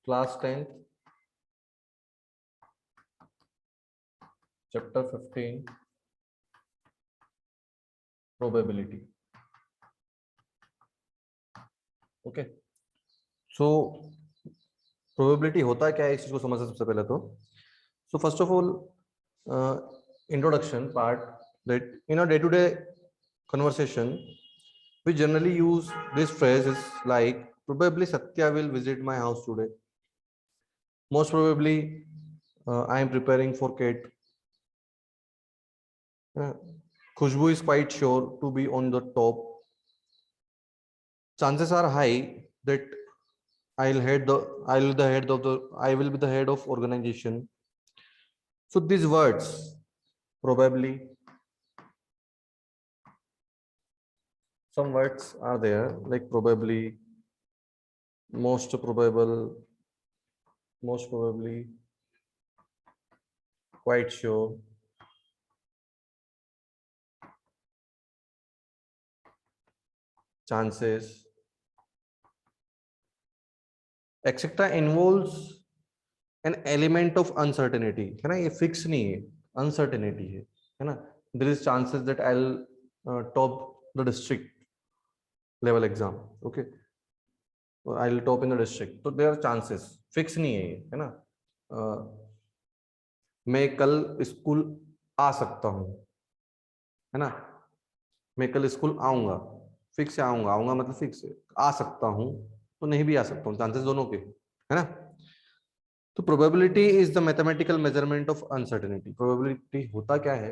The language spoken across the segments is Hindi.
Class 10th chapter 15 probability. Okay, so probability होता क्या है इस चीज को समझते सबसे पहले तो. So first of all, introduction part, that in our day-to-day conversation we generally use this phrase is like probably Satya will visit my house today. Most probably I am preparing for Kate. Khushbu is quite sure to be on the top. Chances are high that I will be the head of organization. So these words, probably, some words are there like probably, most probable, most probably, quite sure, chances, etc. involves an element of uncertainty. है ना, ये फिक्स नहीं है, uncertainty है ना. There is chances that I'll top the district level exam. Okay, I'll top in the district. तो there are chances, फिक्स नहीं है ना. मैं कल स्कूल आ सकता हूँ, है ना. मैं कल स्कूल आऊंगा, फिक्स है, आऊंगा मतलब फिक्स है. आ सकता हूँ तो नहीं भी आ सकता हूँ, चांसेस दोनों के, है ना. तो probability is the mathematical measurement of uncertainty. Probability होता क्या है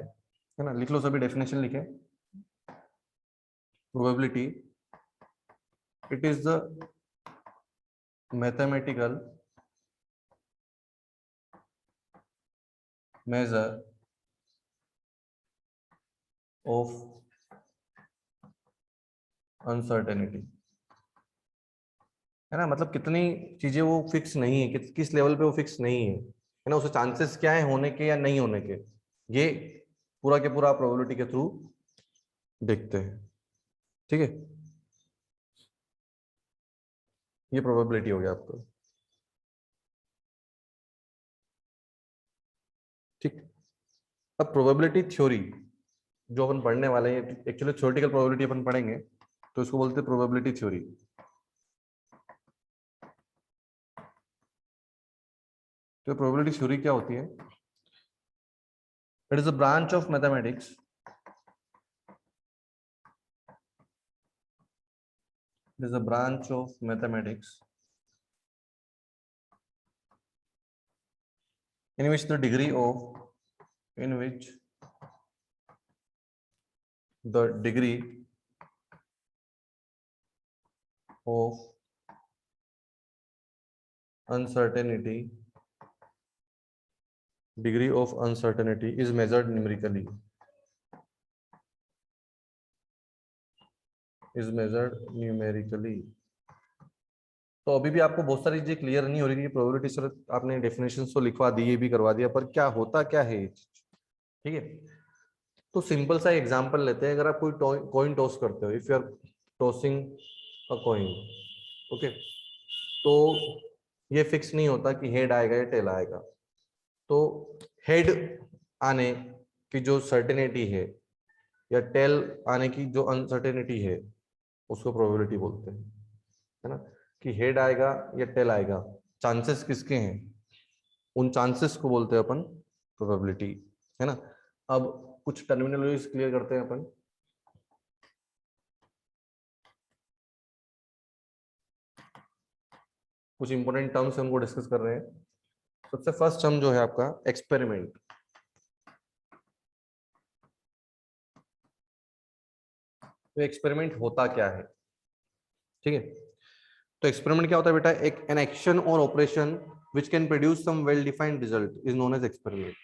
ना, लिख लो सभी, डेफिनेशन लिखे. Probability, it is the mathematical measure of uncertainty, है ना. मतलब कितनी चीजें वो फिक्स नहीं है, किस लेवल पे वो फिक्स नहीं है ना. उसके चांसेस क्या है होने के या नहीं होने के, ये पूरा के पूरा प्रोबेबिलिटी के थ्रू देखते हैं. ठीक है, ये प्रोबेबिलिटी हो गया आपको. ठीक, अब प्रोबेबिलिटी थ्योरी जो अपन पढ़ने वाले हैं, एक्चुअली थ्योरेटिकल प्रोबेबिलिटी अपन पढ़ेंगे, तो इसको बोलते हैं प्रोबेबिलिटी थ्योरी. तो प्रोबेबिलिटी थ्योरी क्या होती है? It is a branch of mathematics it is a branch of mathematics in which the degree of uncertainty is measured numerically. तो अभी भी आपको बहुत सारी चीजें क्लियर नहीं हो रही कि प्रोबेबिलिटी सर आपने डेफिनेशन तो लिखवा दी, ये भी करवा दिया, पर क्या होता क्या है ये चीज. ठीक है, तो सिंपल सा एग्जांपल लेते हैं. अगर आप कोई कॉइन टॉस करते हो, if you are tossing a coin, okay, तो ये फिक्स नहीं होता कि हेड आएगा या टेल आएगा. तो हेड आने की जो सर्टेनिटी है या टेल आने की जो अनसर्टेनिटी है, उसको प्रोबेबिलिटी बोलते हैं, है ना. कि हेड आएगा या टेल आएगा, चांसेस किसके हैं, उन चांसेस को बोलते हैं अपन प्रोबेबिलिटी, है ना. अब कुछ टर्मिनोलॉजीज क्लियर करते हैं अपन. कुछ इंपॉर्टेंट टर्म्स हमको डिस्कस कर रहे हैं. सबसे फर्स्ट टर्म जो है आपका एक्सपेरिमेंट. तो एक्सपेरिमेंट होता क्या है? ठीक है, तो एक्सपेरिमेंट क्या होता है बेटा? एक एन एक्शन और operation which can produce some well defined result is known as experiment.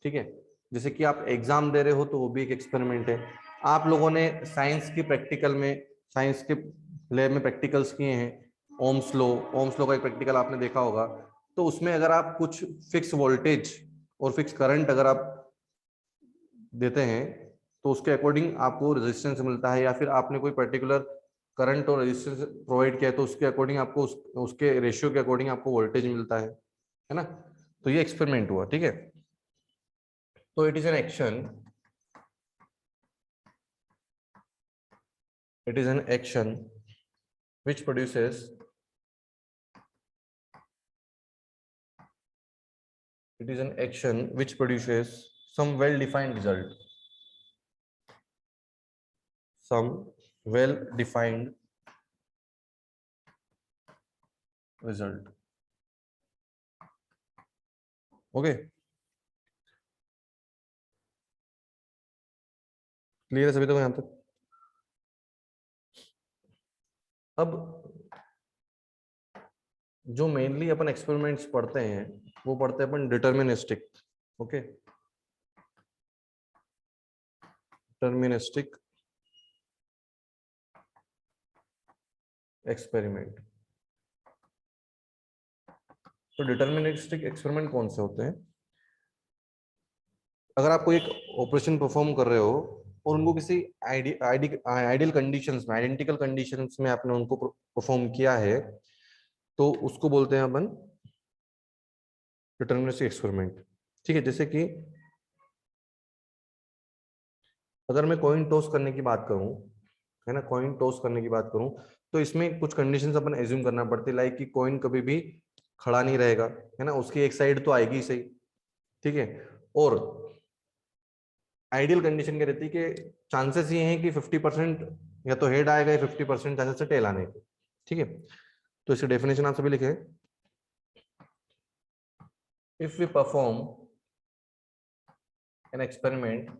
ठीक है, जैसे कि आप एग्जाम दे रहे हो तो वो भी एक एक्सपेरिमेंट है. आप लोगों ने साइंस की प्रैक्टिकल में, साइंस के लैब में प्रैक्टिकल्स किए हैं. ओम्स लॉ का एक प्रैक्टिकल आपने देखा होगा. तो उसमें अगर आप कुछ फिक्स वोल्टेज और फिक्स करंट अगर आप देते हैं, तो उसके अकॉर्डिंग आपको रेजिस्टेंस मिलता है, या फिर आपने कोई पर्टिकुलर करंट और रेजिस्टेंस प्रोवाइड किया है तो उसके अकॉर्डिंग आपको उसके रेशियो के अकॉर्डिंग आपको वोल्टेज मिलता है ना। तो ये एक्सपेरिमेंट हुआ, ठीक है। तो it is an action, it is an action which produces some well defined result, some well defined result, okay, clear है सभी तक यहाँ तक। अब जो मेनली अपन एक्सपेरिमेंट्स पढ़ते हैं वो पढ़ते हैं अपन डिटर्मिनिस्टिक, ओके, डिटर्मिनिस्टिक एक्सपेरिमेंट। तो डिटर्मिनिस्टिक एक्सपेरिमेंट कौन से होते हैं? अगर आप कोई एक ऑपरेशन परफॉर्म कर रहे हो और उनको किसी आइडियल कंडीशंस में, आइडेंटिकल कंडीशंस में आपने उनको परफॉर्म किया है, तो उसको बोलते हैं अपन डिटर्मिनिस्टिक एक्सपेरिमेंट, ठीक है। जैसे कि अगर मैं कॉइन टॉस करने की बात करूं, है ना, कॉइन टॉस करने की बात करूं, तो इसमें कुछ कंडीशंस अपन एज्यूम करना पड़ती है, लाइक कि कॉइन कभी भी खड़ा नहीं रहेगा, है ना, उसकी एक साइड तो आएगी ही सही, ठीक है। और आइडियल कंडीशन क्या रहती है कि चांसेस ये हैं कि 50% या तो हेड आएगा या 50% चांसेस है टेल आने के, ठीक है। तो इसकी डेफिनेशन आप सभी लिखे, if we perform an experiment,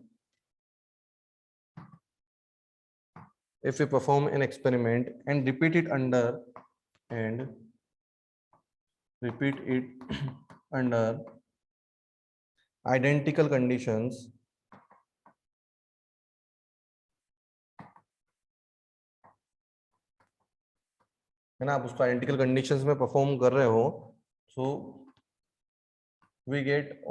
if we perform an experiment and repeat it under under identical conditions, है ना, आप उसको आइडेंटिकल कंडीशंस में परफॉर्म कर रहे हो, so we get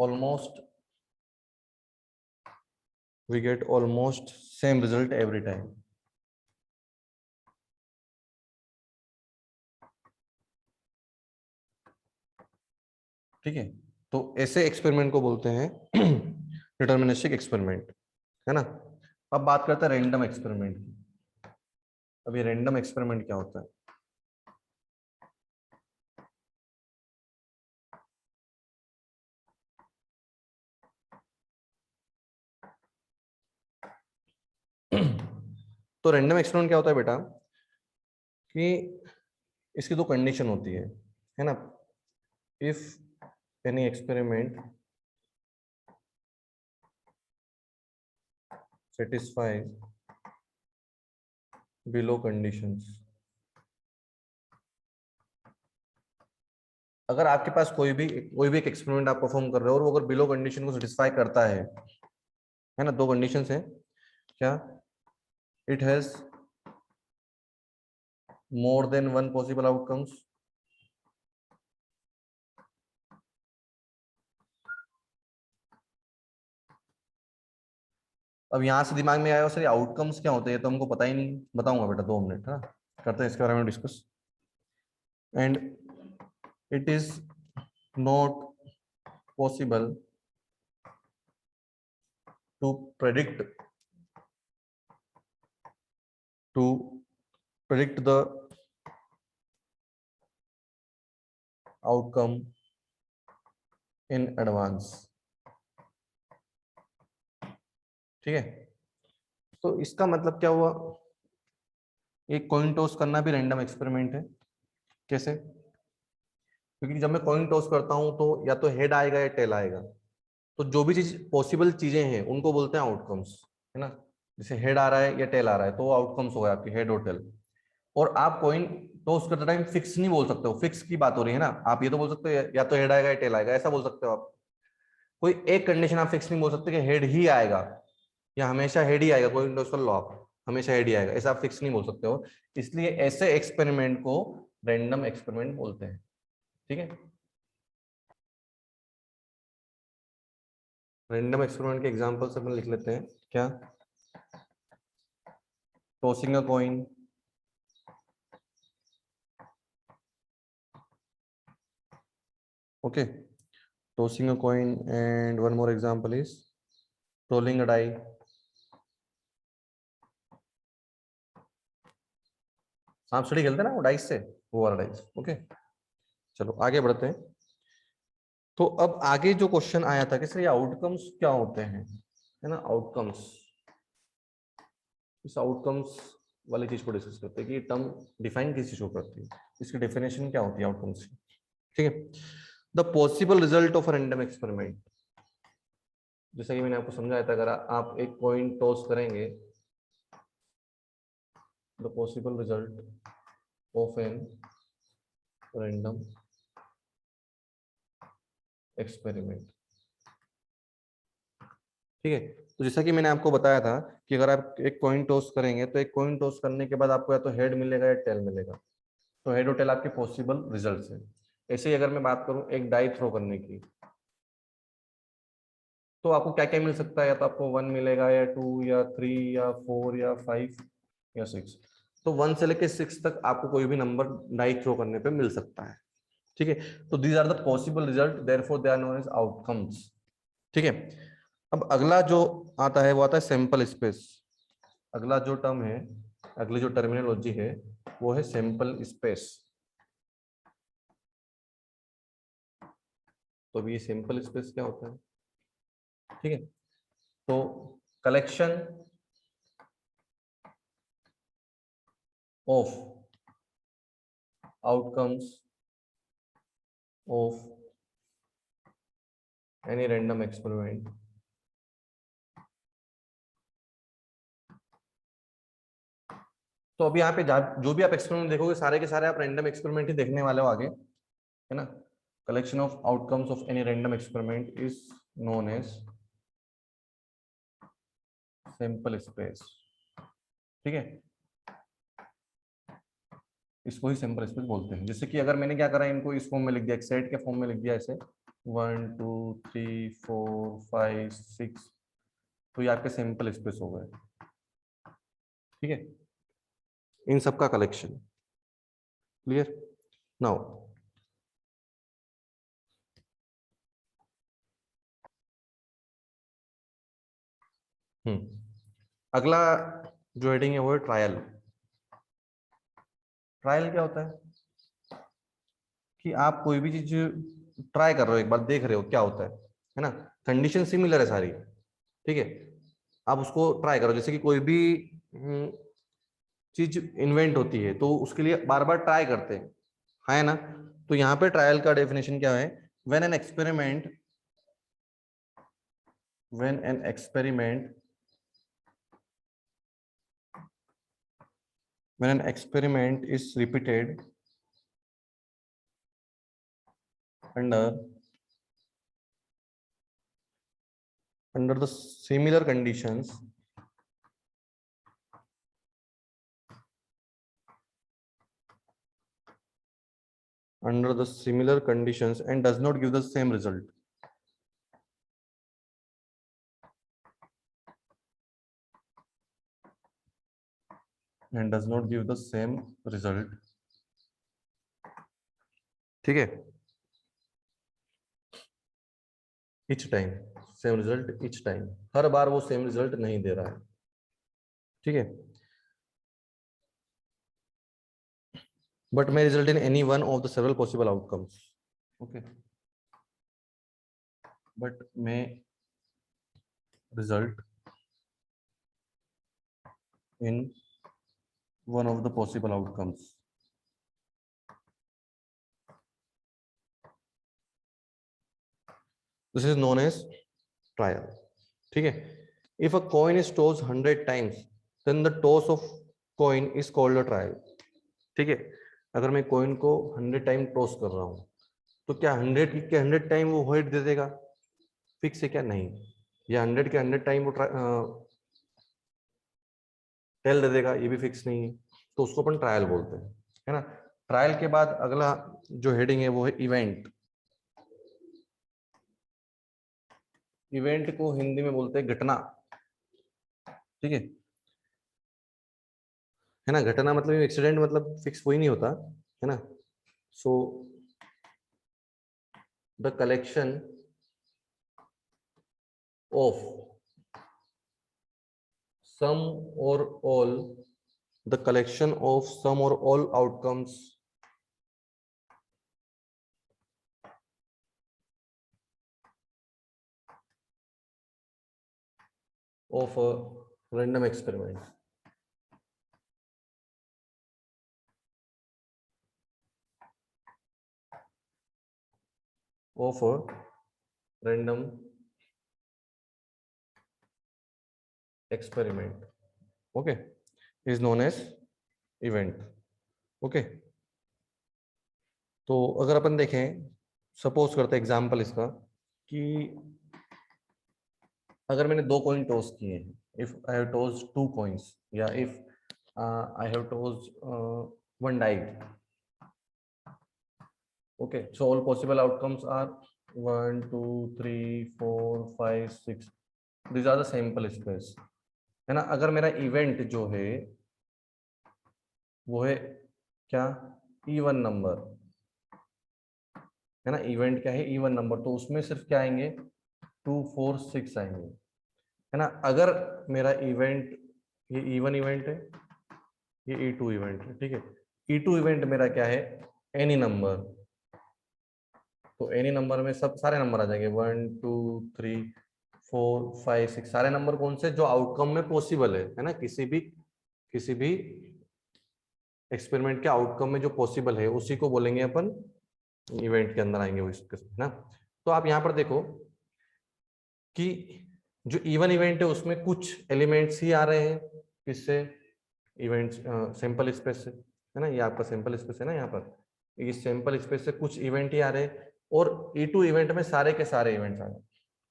almost same result every time, ठीक है। तो ऐसे एक्सपेरिमेंट को बोलते हैं डिटर्मिनिस्टिक एक्सपेरिमेंट, है ना। अब बात करते हैं रैंडम एक्सपेरिमेंट की। अब ये रैंडम एक्सपेरिमेंट क्या होता है? तो रैंडम एक्सपेरिमेंट क्या होता है बेटा, कि इसकी दो कंडीशन होती है ना। If any experiment satisfy below conditions, अगर आपके पास कोई भी एक एक्सपेरिमेंट आप परफॉर्म कर रहे हो और वो अगर बिलो कंडीशन को सेटिस्फाई करता है ना, दो कंडीशंस है क्या, it has more than one possible outcomes, अब यहां से दिमाग में आया सर आउटकम्स क्या होते हैं, तो हमको पता ही नहीं, बताऊंगा बेटा 2 मिनट, है ना, करते हैं इसके बारे में discuss. And it is not possible to predict to predict the outcome in advance, ठीक है। तो इसका मतलब क्या हुआ, एक कॉइन टॉस करना भी रैंडम एक्सपेरिमेंट है। कैसे? क्योंकि जब मैं कॉइन टॉस करता हूं तो या तो हेड आएगा या टेल आएगा, तो जो भी चीज पॉसिबल चीजें हैं उनको बोलते हैं आउटकम्स, है ना। जैसे हेड आ रहा है या टेल आ रहा है तो वो आउटकम्स हो गए आपके, हेड और टेल। और आप कॉइन टॉस करते टाइम फिक्स नहीं बोल सकते हो, फिक्स की बात हो रही है ना, आप ये तो बोल सकते हो या तो हेड आएगा या टेल आएगा, ऐसा बोल सकते हो आप। कोई एक कंडीशन आप फिक्स नहीं बोल सकते कि हेड ही आएगा या हमेशा हेड ही आएगा, कोई इंडस्ट्रियल लॉ आप हमेशा हेड ही आएगा, ऐसा आप फिक्स नहीं बोल सकते हो। इसलिए ऐसे एक्सपेरिमेंट को रैंडम एक्सपेरिमेंट बोलते हैं, ठीक है। रैंडम एक्सपेरिमेंट के एग्जांपल्स अपन लिख लेते हैं क्या, tossing a coin, Okay, tossing a coin, and one more example is rolling a die. सांप सीढ़ी खेलते हैं ना वो डाइस से, वो वाला डाइस। ओके, चलो आगे बढ़ते हैं। तो अब आगे जो क्वेश्चन आया था कि सर ये आउटकम्स क्या होते हैं, है ना, आउटकम्स। इस आउटकम्स वाली चीज को डिस्कस करते हैं कि टर्म डिफाइन किस चीज को करती है, इसकी डेफिनेशन क्या होती है आउटकम्स की। ठीक है, the possible result of random experiment. जैसा कि मैंने आपको समझाया था, अगर आप एक कॉइन टॉस करेंगे, the possible result of an random experiment. ठीक है, तो जैसा कि मैंने आपको बताया था कि अगर आप एक कॉइन टॉस करेंगे तो एक कॉइन टॉस करने के बाद आपको या तो हेड मिलेगा या टेल मिलेगा। तो हेड और टेल आपके पॉसिबल रिजल्ट्स हैं। ऐसे ही अगर मैं बात करूं एक डाई थ्रो करने की, तो आपको क्या क्या मिल सकता है, या तो आपको 1 मिलेगा या 2 या 3 या 4 या 5 या 6। तो 1 से लेके 6 तक आपको कोई भी नंबर डाई थ्रो करने पे मिल सकता है। ठीक है, तो these are the possible result, therefore they are known as outcomes. ठीक है, अब अगला जो आता है वो आता है सैंपल स्पेस। अगला जो टर्म है, अगली जो टर्मिनोलॉजी है वो है सैंपल स्पेस। तो अभी ये सैंपल स्पेस क्या होता है? ठीक है, तो collection of outcomes of any random experiment तो अभी यहाँ पे जो भी आप एक्सपेरिमेंट देखोगे सारे के सारे आप रैंडम एक्सपेरिमेंट ही देखने वाले हो आगे, है ना। Collection of outcomes of any random experiment is known as sample space. ठीक है, इसको ही सैंपल स्पेस बोलते हैं। जैसे कि अगर मैंने क्या करा, इनको इस फॉर्म में लिख दिया, एक सेट के फॉर्म में लिख दिया ऐसे 1 2 3 4 5 6, तो ये आपके सैंपल स्पेस हो गए। ठीक है, इन सबका कलेक्शन। Clear now. अगला जो हेडिंग है वो है ट्रायल। ट्रायल क्या होता है कि आप कोई भी चीज ट्राई कर रहे हो, एक बार देख रहे हो क्या होता है ना। कंडीशन सिमिलर है सारी। ठीक है, आप उसको ट्राई करो, जैसे कि कोई भी चीज इन्वेंट होती है तो उसके लिए बार बार ट्राई करते हैं, है ना। तो यहाँ पे ट्रायल का डेफिनेशन क्या है? When an experiment when an experiment when an experiment is repeated under the similar conditions and does not give the same result, ठीक है, each time same result, each time हर बार वो सेम रिजल्ट नहीं दे रहा है। ठीक है, but may result in any one of the several possible outcomes. Okay, but may result in one of the possible outcomes. This is known as trial. ठीक है, if a coin is tossed 100 times then the toss of coin is called a trial. ठीक है, अगर मैं कॉइन को 100 टाइम टॉस कर रहा हूं तो क्या 100 के 100 टाइम वो हेड दे देगा? फिक्स है क्या? नहीं। या 100 के 100 टाइम वो टेल दे देगा? ये भी फिक्स नहीं है। तो उसको अपन ट्रायल बोलते हैं, है ना। ट्रायल के बाद अगला जो हेडिंग है वो है इवेंट। इवेंट को हिंदी में बोलते हैं घटना। ठीक है ना, घटना मतलब एक्सीडेंट, मतलब फिक्स वही नहीं होता, है ना। So the collection of some और all, the collection of some और all outcomes of a random experiment. Of a random experiment, okay, is known as event. Okay, तो अगर अपन देखें, सपोज करते हैं एग्जांपल इसका कि अगर मैंने 2 कॉइन टॉस किए हैं, if I have tossed 2 coins, या if I have tossed 1 die, okay, so all possible outcomes are 1 2 3 4 5 6, these are the sample space, है ना। अगर मेरा इवेंट जो है वो है क्या, इवन नंबर, है ना। इवेंट क्या है, इवन नंबर, तो उसमें सिर्फ क्या आएंगे, 2 4 6 आएंगे, है ना। अगर मेरा इवेंट ये इवन इवेंट है, ये E2 इवेंट है, ठीक है। E2 इवेंट मेरा क्या है, एनी नंबर, तो एनी नंबर में सब सारे नंबर आ जाएंगे, 1 2 3 4 5 6, सारे नंबर कौन से जो आउटकम में पॉसिबल है ना, किसी भी एक्सपेरिमेंट के आउटकम में जो पॉसिबल है उसी को बोलेंगे अपन इवेंट के अंदर आएंगे वो इसके, है ना। तो आप यहाँ पर देखो कि जो इवन इवेंट है उसमें कुछ एलिमेंट्स ही आ रहे हैं, किससे, इवेंट सैंपल स्पेस से, है ना। ये आपका सैंपल स्पेस है ना, यहाँ पर इस सैंपल स्पेस से कुछ इवेंट ही आ रहे हैं, और E2 इवेंट में सारे के सारे इवेंट्स आ रहे हैं,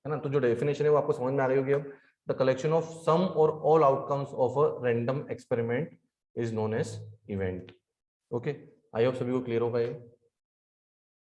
है ना। तो जो डेफिनेशन है वो आपको समझ में आ गई होगी अब, द कलेक्शन ऑफ सम और all outcomes of a random experiment is known as event. Okay, I hope सभी को क्लियर होगा ये।